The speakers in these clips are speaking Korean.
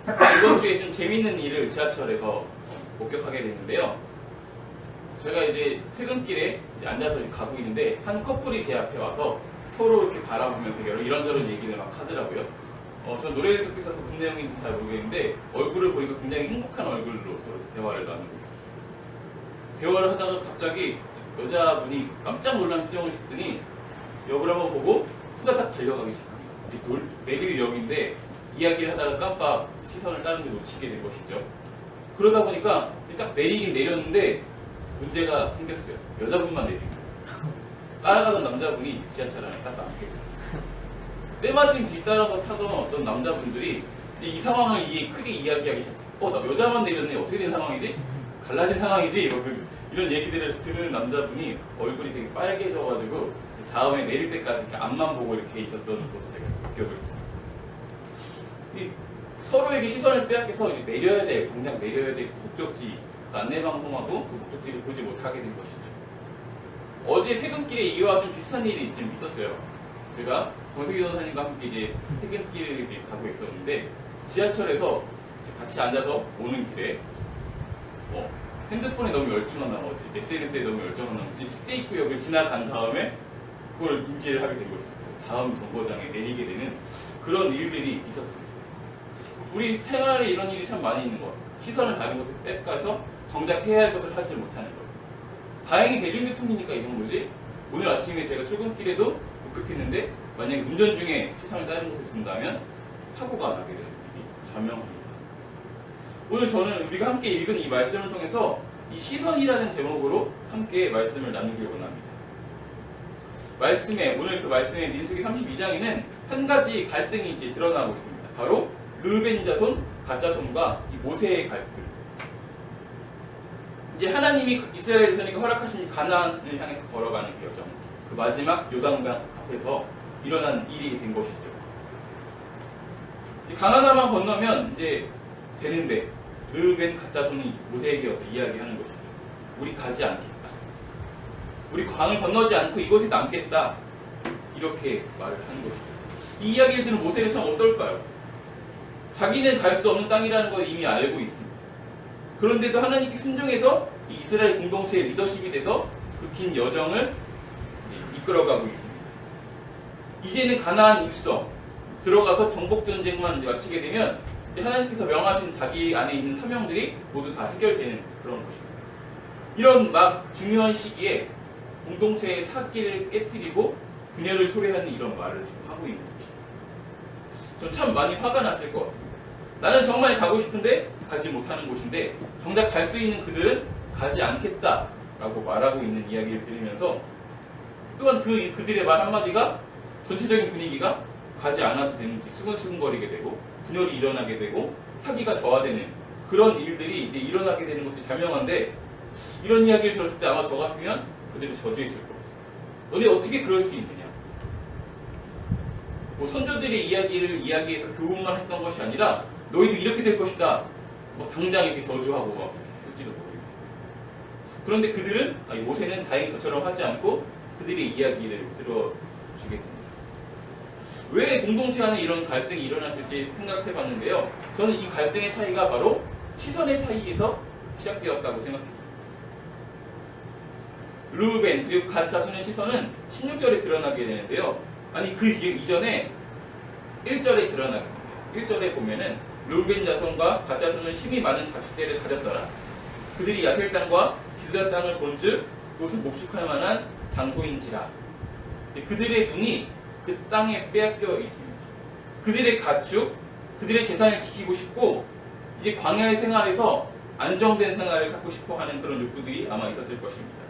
이번 주에 좀 재밌는 일을 지하철에서 목격하게 됐는데요. 제가 이제 퇴근길에 이제 앉아서 가고 있는데 한 커플이 제 앞에 와서 서로 이렇게 바라보면서 이런저런 얘기를 막 하더라고요. 전 노래를 듣고 있어서 무슨 내용인지 잘 모르겠는데 얼굴을 보니까 굉장히 행복한 얼굴로 서로 대화를 나누고 있어요. 대화를 하다가 갑자기 여자분이 깜짝 놀란 표정을 짓더니 옆을 한번 보고 후다닥 달려가기 시작합니다. 내릴 역인데 이야기를 하다가 깜빡 시선을 다른 데 놓치게 된 것이죠. 그러다 보니까 딱 내리긴 내렸는데 문제가 생겼어요. 여자분만 내린 거예요. 따라가던 남자분이 지하철 안에 딱 남게 됐어요. 때마침 뒤따라서 타던 어떤 남자분들이 이 상황을 크게 이야기하기 시작했어요. 나 여자만 내렸네. 어떻게 된 상황이지? 갈라진 상황이지? 이런 얘기들을 들은 남자분이 얼굴이 되게 빨개져가지고 다음에 내릴 때까지 이렇게 앞만 보고 이렇게 있었던 것을 제가 기억을 했습니다. 서로에게 시선을 빼앗겨서 내려야 될, 당장 내려야 될 목적지, 안내방송하고 그 목적지를 보지 못하게 된 것이죠. 어제 퇴근길에 이와 좀 비슷한 일이 좀 있었어요. 제가 정세기 전사님과 함께 이제 퇴근길을 이제 가고 있었는데 지하철에서 같이 앉아서 오는 길에 핸드폰에 너무 열중한 나머지, SNS에 너무 열중한 나머지 숙대 입구역을 지나간 다음에 그걸 인지를 하게 된 것이죠. 다음 정거장에 내리게 되는 그런 일들이 있었습니다. 우리 생활에 이런 일이 참 많이 있는 것 같아요. 시선을 다른 곳에 뺏가서 정작 해야 할 것을 하지 못하는 것. 다행히 대중교통이니까 이런 거지. 오늘 아침에 제가 출근길에도 목격했는데 만약에 운전 중에 시선을 다른 곳에 둔다면 사고가 나게 되는 일이 절명합니다. 오늘 저는 우리가 함께 읽은 이 말씀을 통해서 이 시선이라는 제목으로 함께 말씀을 나누길 원합니다. 오늘 그 말씀의 민수기 32장에는 한 가지 갈등이 이제 드러나고 있습니다. 바로 르벤 자손, 갓 자손과 이 모세의 갈등. 이제 하나님이 이스라엘 자손에게 허락하신 가나안을 향해서 걸어가는 그 여정, 그 마지막 요단강 앞에서 일어난 일이 된 것이죠. 가나안만 건너면 이제 되는데 르벤 갓 자손이 모세에게 와서 이야기하는 것이죠. 우리 가지 않겠다. 우리 강을 건너지 않고 이곳에 남겠다. 이렇게 말을 하는 것이죠. 이 이야기를 들은 모세가 참 어떨까요? 자기는 갈 수 없는 땅이라는 걸 이미 알고 있습니다. 그런데도 하나님께 순종해서 이 이스라엘 공동체의 리더십이 돼서 그 긴 여정을 이끌어가고 있습니다. 이제는 가나안 입성, 들어가서 정복전쟁만 마치게 되면 이제 하나님께서 명하신 자기 안에 있는 사명들이 모두 다 해결되는 그런 것입니다. 이런 막 중요한 시기에 공동체의 사기를 깨뜨리고 분열을 초래하는 이런 말을 지금 하고 있는 것입니다. 전 참 많이 화가 났을 것 같습니다. 나는 정말 가고 싶은데 가지 못하는 곳인데 정작 갈 수 있는 그들은 가지 않겠다라고 말하고 있는 이야기를 들으면서 또한 그들의 말 한마디가 전체적인 분위기가 가지 않아도 되는지 수근수근거리게 되고 분열이 일어나게 되고 사기가 저하되는 그런 일들이 이제 일어나게 되는 것이 자명한데 이런 이야기를 들었을 때 아마 저 같으면 그들이 저주했을 것 같습니다. 너네 어떻게 그럴 수 있느냐? 선조들의 이야기를 이야기해서 교훈만 했던 것이 아니라 너희도 이렇게 될 것이다. 당장 이렇게 저주하고 막 했을지도 모르겠습니다. 그런데 그들은 모세는 다행히 저처럼 하지 않고 그들의 이야기를 들어주게 됩니다. 왜 공동체 안에 이런 갈등이 일어났을지 생각해 봤는데요. 저는 이 갈등의 차이가 바로 시선의 차이에서 시작되었다고 생각했습니다. 르우벤 그리고 갓 자손의 시선은 16절에 드러나게 되는데요. 그 이전에 1절에 드러나게 됩니다. 1절에 보면은 르우벤 자손과 갓 자손은 힘이 많은 가축대를 가졌더라. 그들이 야셀 땅과 길르앗 땅을 본즉 그것을 목축할 만한 장소인지라. 그들의 눈이 그 땅에 빼앗겨 있습니다. 그들의 가축, 그들의 재산을 지키고 싶고 이제 광야의 생활에서 안정된 생활을 찾고 싶어 하는 그런 욕구들이 아마 있었을 것입니다.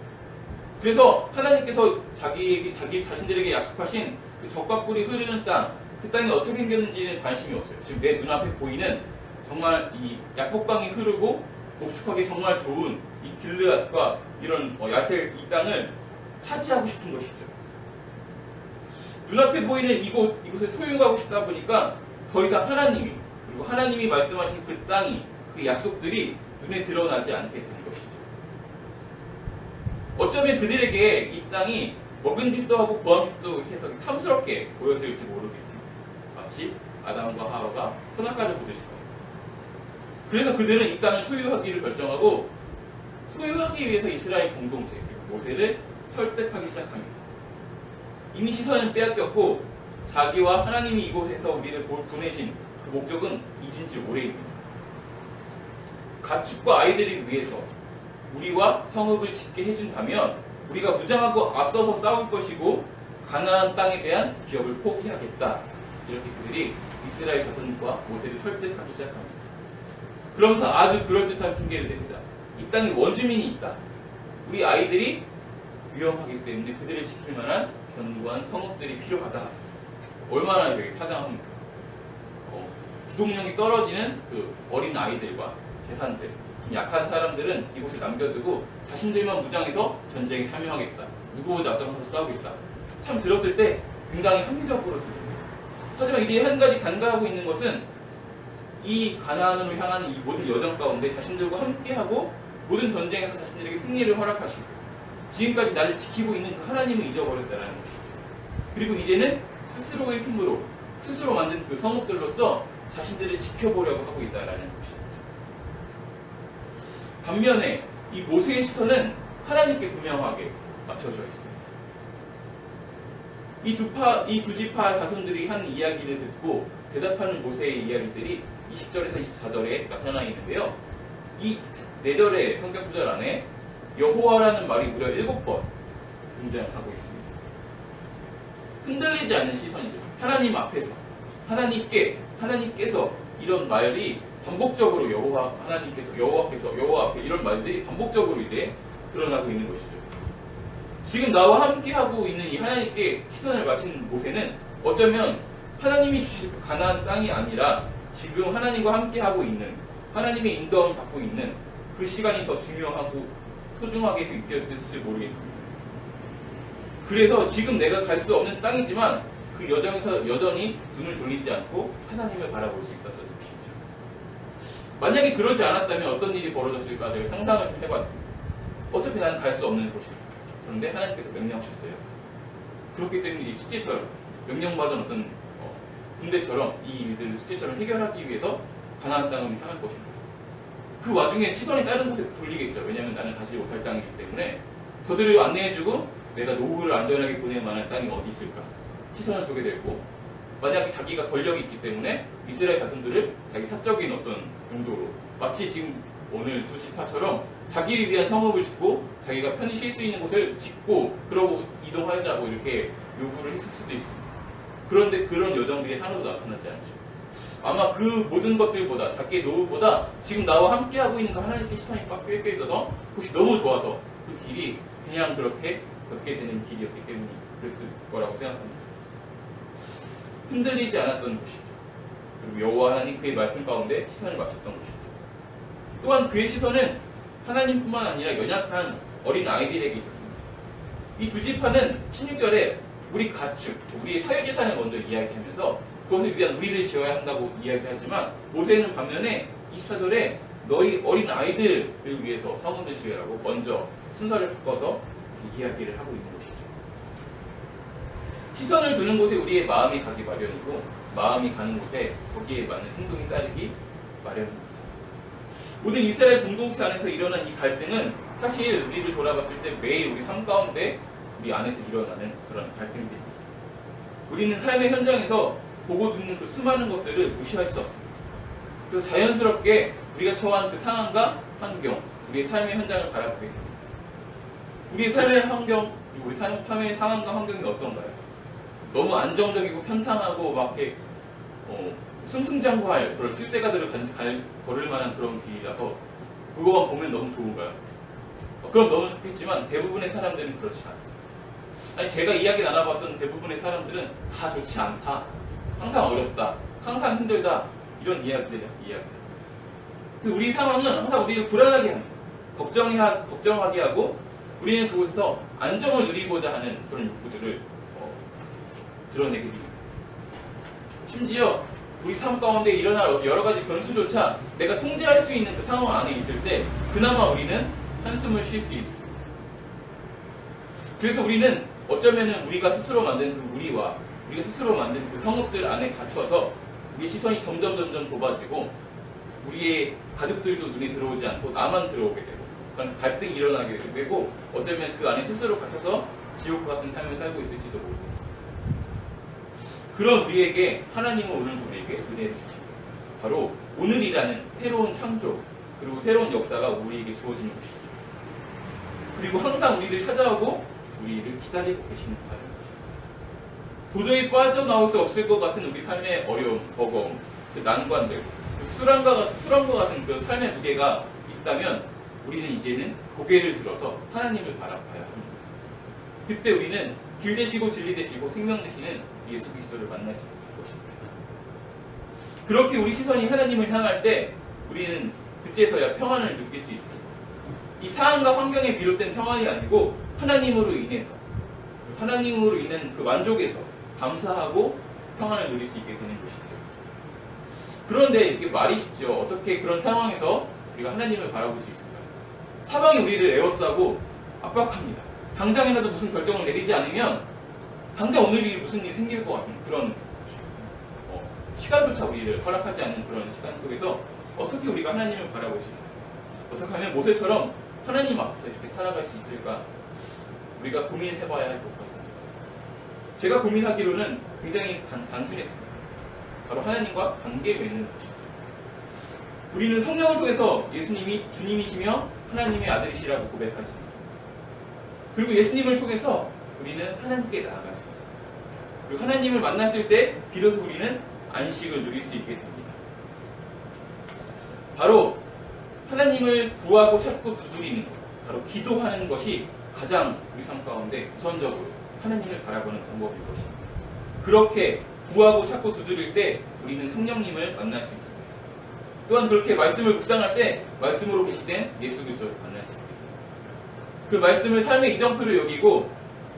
그래서 하나님께서 자기 자신들에게 약속하신 그 적과 꿀이 흐르는 땅, 그 땅이 어떻게 생겼는지는 관심이 없어요. 지금 내 눈앞에 보이는 정말 이 약복강이 흐르고 목축하기 정말 좋은 이 길르앗과 이런 야셀 이 땅을 차지하고 싶은 것이죠. 눈앞에 보이는 이곳을 소유하고 싶다 보니까 더 이상 그리고 하나님이 말씀하신 그 땅이, 그 약속들이 눈에 드러나지 않게 되는 것이죠. 어쩌면 그들에게 이 땅이 먹은 빚도 하고 구한 빚도 해서 탐스럽게 보였을지 모르겠습니다. 마치 아담과 하와가 선악과를 보듯이 그래서 그들은 이 땅을 소유하기를 결정하고 소유하기 위해서 이스라엘 공동체 그리고 모세를 설득하기 시작합니다. 이미 시선은 빼앗겼고 자기와 하나님이 이곳에서 우리를 보내신 그 목적은 잊은 지 오래입니다. 가축과 아이들을 위해서 우리와 성읍을 짓게 해준다면 우리가 무장하고 앞서서 싸울 것이고 가나안 땅에 대한 기업을 포기하겠다. 이렇게 그들이 이스라엘 자손과 모세를 설득하기 시작합니다. 그러면서 아주 그럴듯한 핑계를 댑니다. 이 땅에 원주민이 있다. 우리 아이들이 위험하기 때문에 그들을 지킬 만한 견고한 성읍들이 필요하다. 얼마나 되게 타당합니까? 기동력이 떨어지는 그 어린 아이들과 재산들, 좀 약한 사람들은 이곳을 남겨두고 자신들만 무장해서 전쟁에 참여하겠다. 누구보다 앞장서서 싸우겠다. 참 들었을 때 굉장히 합리적으로 들립니다. 하지만 이들이 한 가지 간과하고 있는 것은 이 가나안으로 향하는 이 모든 여정 가운데 자신들과 함께하고 모든 전쟁에서 자신들에게 승리를 허락하시고 지금까지 나를 지키고 있는 그 하나님을 잊어버렸다는 것이죠. 그리고 이제는 스스로의 힘으로 스스로 만든 그 성읍들로서 자신들을 지켜보려고 하고 있다는 것입니다. 반면에 이 모세의 시선은 하나님께 분명하게 맞춰져 있습니다. 이 두 지파 자손들이 한 이야기를 듣고 대답하는 모세의 이야기들이 20절에서 24절에 나타나 있는데요. 이 4절의 성경 구절 안에 여호와라는 말이 무려 7번 등장하고 있습니다. 흔들리지 않는 시선이죠. 하나님 앞에서 하나님께서 이런 말이 반복적으로 여호와 앞에 이런 말들이 반복적으로 이제 드러나고 있는 것이죠. 지금 나와 함께하고 있는 이 하나님께 시선을 맞춘 모세는 어쩌면 하나님이 주실 가나안 땅이 아니라 지금 하나님과 함께하고 있는 하나님의 인도함을 받고 있는 그 시간이 더 중요하고 소중하게 느꼈을지 모르겠습니다. 그래서 지금 내가 갈 수 없는 땅이지만 그 여정에서 여전히 눈을 돌리지 않고 하나님을 바라볼 수 있었던 것이죠. 만약에 그러지 않았다면 어떤 일이 벌어졌을까 제가 상상을 좀 해봤습니다. 어차피 나는 갈 수 없는 곳이다. 그런데 하나님께서 명령하셨어요. 그렇기 때문에 이 숙제처럼 명령받은 어떤 군대처럼 이 일들을 숙제처럼 해결하기 위해서 가나안 땅을 향할 것입니다. 그 와중에 시선이 다른 곳에 돌리겠죠. 왜냐하면 나는 가지 못할 땅이기 때문에 저들을 안내해주고 내가 노후를 안전하게 보낼 만한 땅이 어디 있을까 시선을 주게 되고, 만약에 자기가 권력이 있기 때문에 이스라엘 자손들을 자기 사적인 어떤 용도로 마치 지금 오늘 두 지파처럼 자기를 위한 성읍을 짓고 자기가 편히 쉴 수 있는 곳을 짓고 그러고 이동하자고 이렇게 요구를 했을 수도 있습니다. 그런데 그런 여정들이 하나도 나타나지 않죠. 아마 그 모든 것들보다 자기의 노후보다 지금 나와 함께하고 있는 그 하나님께 시선이 꽉 껴 있어서 그것이 너무 좋아서 그 길이 그냥 그렇게 어떻게 되는 길이었기 때문에 그랬을 거라고 생각합니다. 흔들리지 않았던 것이죠. 그리고 여호와 하나님 그의 말씀 가운데 시선을 맞췄던 것이죠. 또한 그의 시선은 하나님뿐만 아니라 연약한 어린 아이들에게 있었습니다. 이 두 지파는 16절에 우리 가축, 우리의 사유재산을 먼저 이야기하면서 그것을 위한 우리를 지어야 한다고 이야기하지만 모세는 반면에 24절에 너희 어린 아이들을 위해서 성읍을 지으라고 먼저 순서를 바꿔서 이야기를 하고 있는 것이죠. 시선을 두는 곳에 우리의 마음이 가기 마련이고 마음이 가는 곳에 거기에 맞는 행동이 따르기 마련입니다. 모든 이스라엘 공동체 안에서 일어난 이 갈등은 사실 우리를 돌아봤을 때 매일 우리 삶 가운데 우리 안에서 일어나는 그런 갈등들입니다. 우리는 삶의 현장에서 보고 듣는 그 수많은 것들을 무시할 수 없습니다. 그래서 자연스럽게 우리가 처한 그 상황과 환경, 우리의 삶의 현장을 바라보게 됩니다. 우리의 삶의 환경, 우리 삶의 상황과 환경이 어떤가요? 너무 안정적이고 편탕하고 막 이렇게 승승장구할 그런 출세가들을 걸을 만한 그런 길이라서 그거만 보면 너무 좋은가요? 그럼 너무 좋겠지만 대부분의 사람들은 그렇지 않습니다. 아니 제가 이야기 나눠봤던 대부분의 사람들은 다 좋지 않다, 항상 어렵다, 항상 힘들다 이런 이야기들을 이야기해요. 우리 상황은 항상 우리를 불안하게 합니다. 걱정하게 하고 우리는 그곳에서 안정을 누리고자 하는 그런 욕구들을 드러내게 됩니다. 심지어 우리 삶 가운데 일어날 여러 가지 변수조차 내가 통제할 수 있는 그 상황 안에 있을 때 그나마 우리는 한숨을 쉴 수 있습니다. 그래서 우리는 어쩌면은 우리가 스스로 만든 그 우리가 스스로 만든 그 성읍들 안에 갇혀서 우리 시선이 점점 좁아지고 우리의 가족들도 눈에 들어오지 않고 나만 들어오게 되고, 그래서 갈등이 일어나게 되고, 어쩌면 그 안에 스스로 갇혀서 지옥과 같은 삶을 살고 있을지도 모르겠습니다. 그런 우리에게 하나님은 오늘 우리에게 은혜를 주십니다. 바로 오늘이라는 새로운 창조, 그리고 새로운 역사가 우리에게 주어지는 것이죠. 그리고 항상 우리를 찾아오고 우리를 기다리고 계시는 바입니다. 도저히 빠져나올 수 없을 것 같은 우리 삶의 어려움, 버거움, 그 난관들, 수랑과 같은 그 삶의 무게가 있다면 우리는 이제는 고개를 들어서 하나님을 바라봐야 합니다. 그때 우리는 길 되시고 진리 되시고 생명 되시는 예수 그리스도를 만날 수 있을 것입니다. 그렇게 우리 시선이 하나님을 향할 때 우리는 그때서야 평안을 느낄 수 있습니다. 이 상황과 환경에 비롯된 평안이 아니고 하나님으로 인해서, 하나님으로 인한 그 만족에서 감사하고 평안을 누릴 수 있게 되는 것이죠. 그런데 이게 말이 쉽죠. 어떻게 그런 상황에서 우리가 하나님을 바라볼 수 있을까요? 사방이 우리를 에워싸고 압박합니다. 당장이라도 무슨 결정을 내리지 않으면 당장 오늘 무슨 일이 생길 것 같은 그런 시간조차 우리를 허락하지 않는 그런 시간 속에서 어떻게 우리가 하나님을 바라볼 수 있을까? 어떻게 하면 모세처럼 하나님 앞에서 이렇게 살아갈 수 있을까? 우리가 고민해봐야 할 것 같습니다. 제가 고민하기로는 굉장히 단순했습니다. 바로 하나님과 관계 맺는 것입니다. 우리는 성령을 통해서 예수님이 주님이시며 하나님의 아들이시라고 고백할 수 있습니다. 그리고 예수님을 통해서 우리는 하나님께 나아갈 수 있습니다. 그리고 하나님을 만났을 때 비로소 우리는 안식을 누릴 수 있게 됩니다. 바로 하나님을 구하고 찾고 두드리는 것, 바로 기도하는 것이 가장 우리 삶 가운데 우선적으로 하나님을 바라보는 방법일 것입니다. 그렇게 구하고 찾고 두드릴 때 우리는 성령님을 만날 수 있습니다. 또한 그렇게 말씀을 묵상할 때 말씀으로 계시된 예수 그리스도를 만날 수 있습니다. 그 말씀을 삶의 이정표를 여기고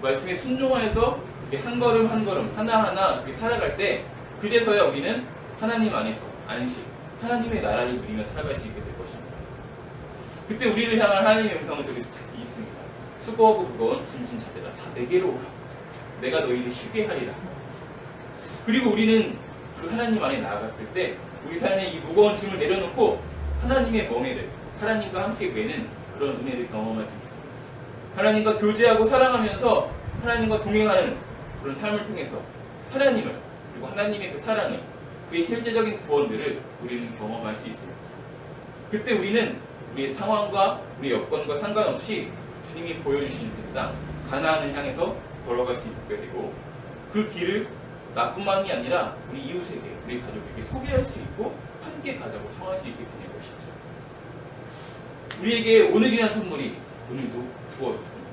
말씀에 순종하여서 한 걸음 한 걸음 하나하나 살아갈 때 그제서야 우리는 하나님 안에서 안식, 하나님의 나라를 누리며 살아갈 수 있게 될 것입니다. 그때 우리를 향한 하나님의 음성은 저기 있습니다. 수고하고 무거운 짐진 자들아 다 내게로 오라. 내가 너희를 쉬게 하리라. 그리고 우리는 그 하나님 안에 나아갔을 때 우리 삶에 이 무거운 짐을 내려놓고 하나님의 멍에를 하나님과 함께 매는 그런 은혜를 경험할 수 있습니다. 하나님과 교제하고 사랑하면서 하나님과 동행하는 그런 삶을 통해서 하나님을 그리고 하나님의 그 사랑을 그의 실제적인 구원들을 우리는 경험할 수 있습니다. 그때 우리는 우리의 상황과 우리의 여건과 상관없이 주님이 보여주신 그 땅 가나안을 향해서 걸어갈 수 있게 되고 그 길을 나뿐만이 아니라 우리 이웃에게, 우리 가족에게 소개할 수 있고 함께 가자고 청할 수 있게 되는 것이죠. 우리에게 오늘이라는 선물이 오늘도 주어졌습니다.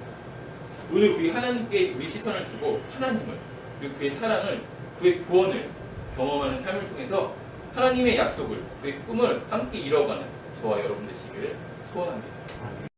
오늘 우리 하나님께 우리 시선을 주고 하나님을 그리고 그의 사랑을, 그의 구원을 경험하는 삶을 통해서 하나님의 약속을, 그의 꿈을 함께 이뤄가는 저와 여러분 되시기를 소원합니다.